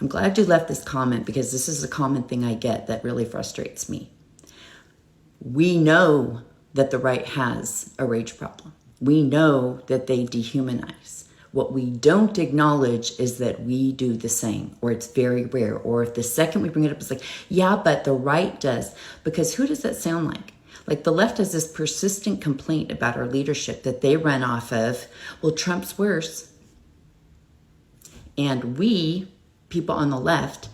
I'm glad you left this comment because this is a common thing I get that really frustrates me. We know that the right has a rage problem. We know that they dehumanize. What we don't acknowledge is that we do the same, or it's very rare. Or if the second we bring it up, it's like, yeah, but the right does. Because who does that sound like? Like the left has this persistent complaint about our leadership that they run off of, well, Trump's worse. And we, people on the left,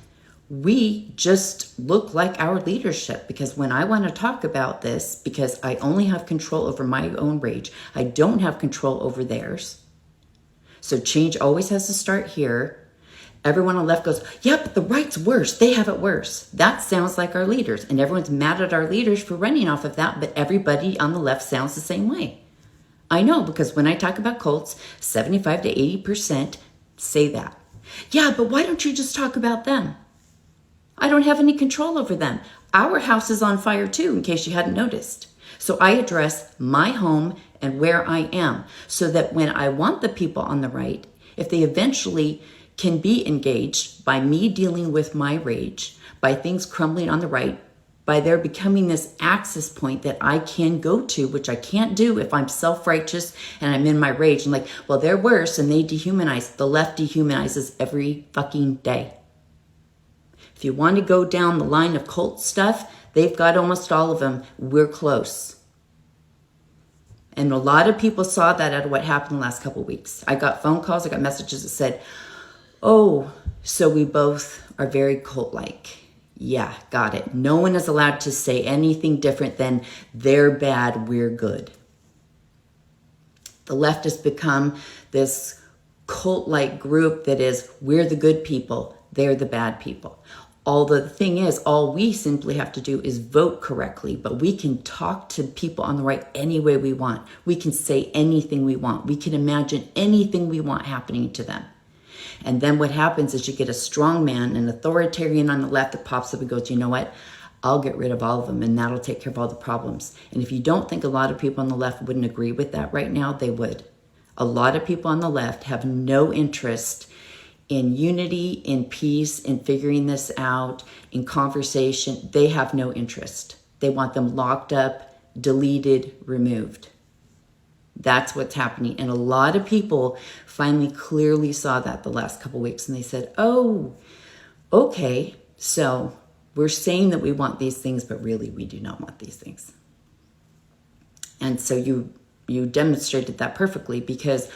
we just look like our leadership, because when I want to talk about this, because I only have control over my own rage, I don't have control over theirs. So change always has to start here. Everyone on the left goes, yeah, but the right's worse. They have it worse. That sounds like our leaders. And everyone's mad at our leaders for running off of that, but everybody on the left sounds the same way. I know, because when I talk about cults, 75 to 80% say that. Yeah, but why don't you just talk about them? I don't have any control over them. Our house is on fire too, in case you hadn't noticed. So I address my home and where I am, so that when I want the people on the right, if they eventually can be engaged by me dealing with my rage, by things crumbling on the right, by there becoming this access point that I can go to, which I can't do if I'm self-righteous and I'm in my rage and like, well, they're worse and they dehumanize. The left dehumanizes every fucking day. If you want to go down the line of cult stuff, they've got almost all of them. We're close. And a lot of people saw that out of what happened the last couple of weeks. I got phone calls, I got messages that said, oh, so we both are very cult-like. Yeah, got it. No one is allowed to say anything different than they're bad, we're good. The left has become this cult-like group that is, we're the good people, they're the bad people. Although the thing is, all we simply have to do is vote correctly, but we can talk to people on the right any way we want. We can say anything we want. We can imagine anything we want happening to them. And then what happens is you get a strong man, an authoritarian on the left that pops up and goes, you know what? I'll get rid of all of them and that'll take care of all the problems. And if you don't think a lot of people on the left wouldn't agree with that right now, they would. A lot of people on the left have no interest in unity, in peace, in figuring this out, in conversation. They have no interest. They want them locked up, deleted, removed. That's what's happening. And a lot of people finally clearly saw that the last couple of weeks, and they said, oh, okay, so we're saying that we want these things, but really we do not want these things. And so you demonstrated that perfectly, because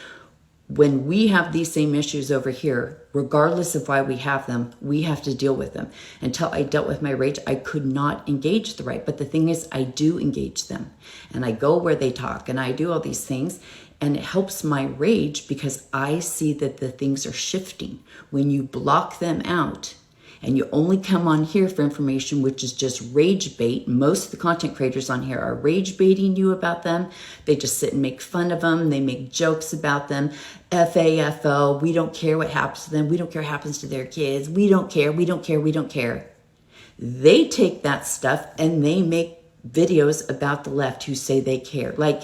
when we have these same issues over here, regardless of why we have them, we have to deal with them. Until I dealt with my rage, I could not engage the right. But the thing is, I do engage them. And I go where they talk and I do all these things. And it helps my rage because I see that the things are shifting. When you block them out and you only come on here for information, which is just rage bait. Most of the content creators on here are rage baiting you about them. They just sit and make fun of them. They make jokes about them. FAFO, we don't care what happens to them. We don't care what happens to their kids. We don't care, we don't care, we don't care. They take that stuff and they make videos about the left who say they care. Like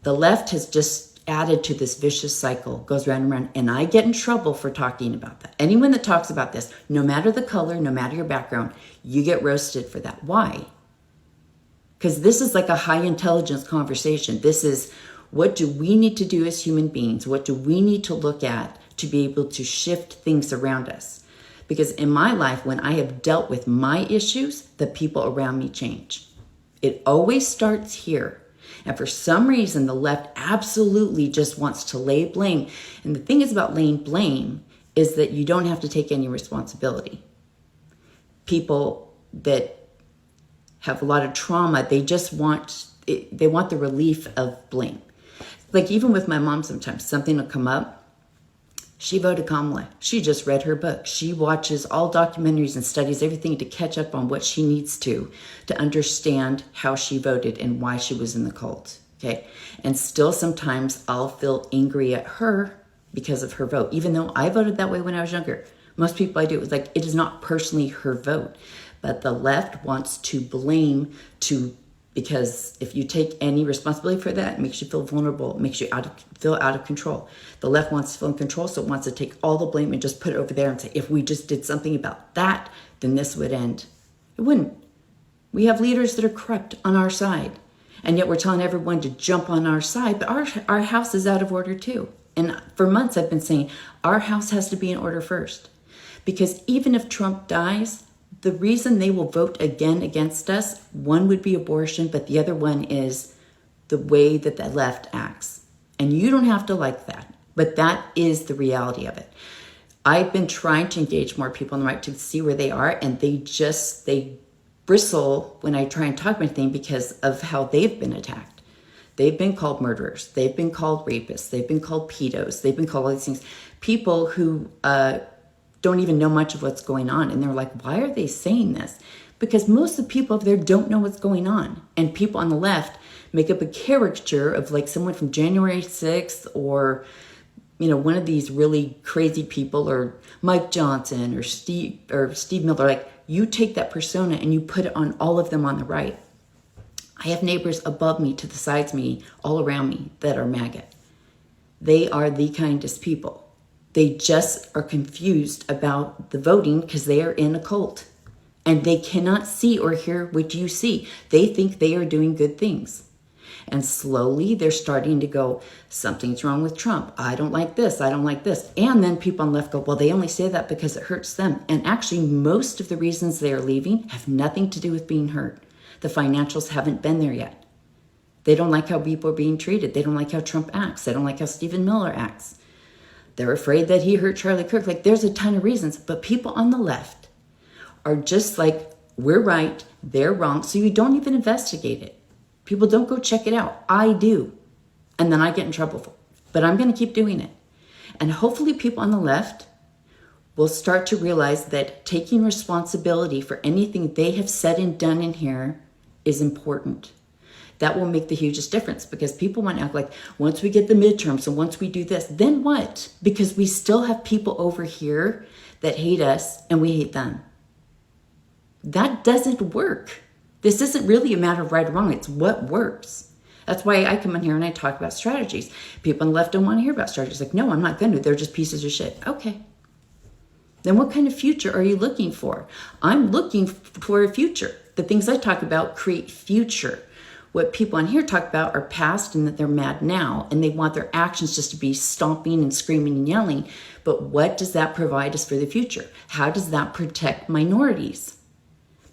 the left has just added to this vicious cycle, goes round and round, and I get in trouble for talking about that. Anyone that talks about this, no matter the color, no matter your background, you get roasted for that. Why? Because this is like a high intelligence conversation. This is, what do we need to do as human beings? What do we need to look at to be able to shift things around us? Because in my life, when I have dealt with my issues, the people around me change. It always starts here. And for some reason, the left absolutely just wants to lay blame. And the thing is about laying blame is that you don't have to take any responsibility. People that have a lot of trauma, they just want, they want the relief of blame. Like even with my mom sometimes, something will come up. She voted Kamala. She just read her book. She watches all documentaries and studies everything to catch up on what she needs to understand how she voted and why she was in the cult. Okay. And still sometimes I'll feel angry at her because of her vote, even though I voted that way when I was younger. Most people I do, it was like, it is not personally her vote, but the left wants to blame, to Because if you take any responsibility for that, it makes you feel vulnerable, it makes you feel out of control. The left wants to feel in control, so it wants to take all the blame and just put it over there and say, if we just did something about that, then this would end. It wouldn't. We have leaders that are corrupt on our side, and yet we're telling everyone to jump on our side, but our house is out of order too. And for months I've been saying, our house has to be in order first. Because even if Trump dies, the reason they will vote again against us, one would be abortion, but the other one is the way that the left acts. And you don't have to like that, but that is the reality of it. I've been trying to engage more people on the right to see where they are, and they bristle when I try and talk about anything because of how they've been attacked. They've been called murderers. They've been called rapists. They've been called pedos. They've been called all these things. People who don't even know much of what's going on. And they're like, why are they saying this? Because most of the people over there don't know what's going on. And people on the left make up a caricature of like someone from January 6th or, one of these really crazy people, or Mike Johnson or Steve Miller. Like, you take that persona and you put it on all of them on the right. I have neighbors above me, to the sides of me, all around me that are MAGA. They are the kindest people. They just are confused about the voting because they are in a cult. And they cannot see or hear what you see. They think they are doing good things. And slowly they're starting to go, something's wrong with Trump. I don't like this. I don't like this. And then people on the left go, well, they only say that because it hurts them. And actually, most of the reasons they are leaving have nothing to do with being hurt. The financials haven't been there yet. They don't like how people are being treated. They don't like how Trump acts. They don't like how Stephen Miller acts. They're afraid that he hurt Charlie Kirk. Like, there's a ton of reasons. But people on the left are just like, we're right, they're wrong. So you don't even investigate it. People don't go check it out. I do. And then I get in trouble for it. But I'm going to keep doing it. And hopefully people on the left will start to realize that taking responsibility for anything they have said and done in here is important. That will make the hugest difference, because people want to act like once we get the midterms and once we do this, then what? Because we still have people over here that hate us and we hate them. That doesn't work. This isn't really a matter of right or wrong. It's what works. That's why I come in here and I talk about strategies. People on the left don't want to hear about strategies. Like, no, I'm not going to. They're just pieces of shit. Okay. Then what kind of future are you looking for? I'm looking for a future. The things I talk about create future. What people on here talk about are past and that they're mad now, and they want their actions just to be stomping and screaming and yelling. But what does that provide us for the future? How does that protect minorities?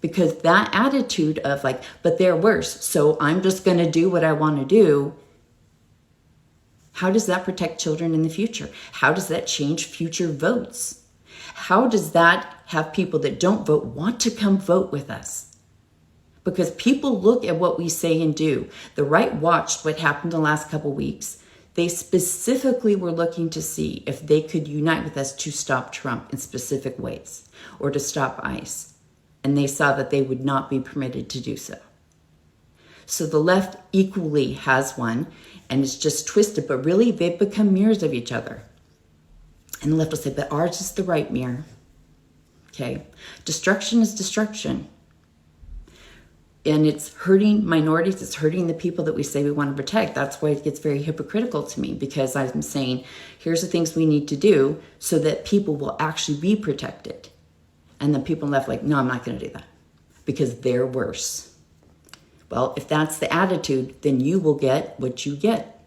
Because that attitude of like, but they're worse, so I'm just going to do what I want to do. How does that protect children in the future? How does that change future votes? How does that have people that don't vote want to come vote with us? Because people look at what we say and do. The right watched what happened the last couple weeks. They specifically were looking to see if they could unite with us to stop Trump in specific ways or to stop ICE. And they saw that they would not be permitted to do so. So the left equally has one, and it's just twisted, but really they've become mirrors of each other. And the left will say, but ours is the right mirror. Okay? Destruction is destruction. And it's hurting minorities, it's hurting the people that we say we want to protect. That's why it gets very hypocritical to me, because I'm saying, here's the things we need to do so that people will actually be protected. And then people left like, no, I'm not going to do that because they're worse. Well, if that's the attitude, then you will get what you get.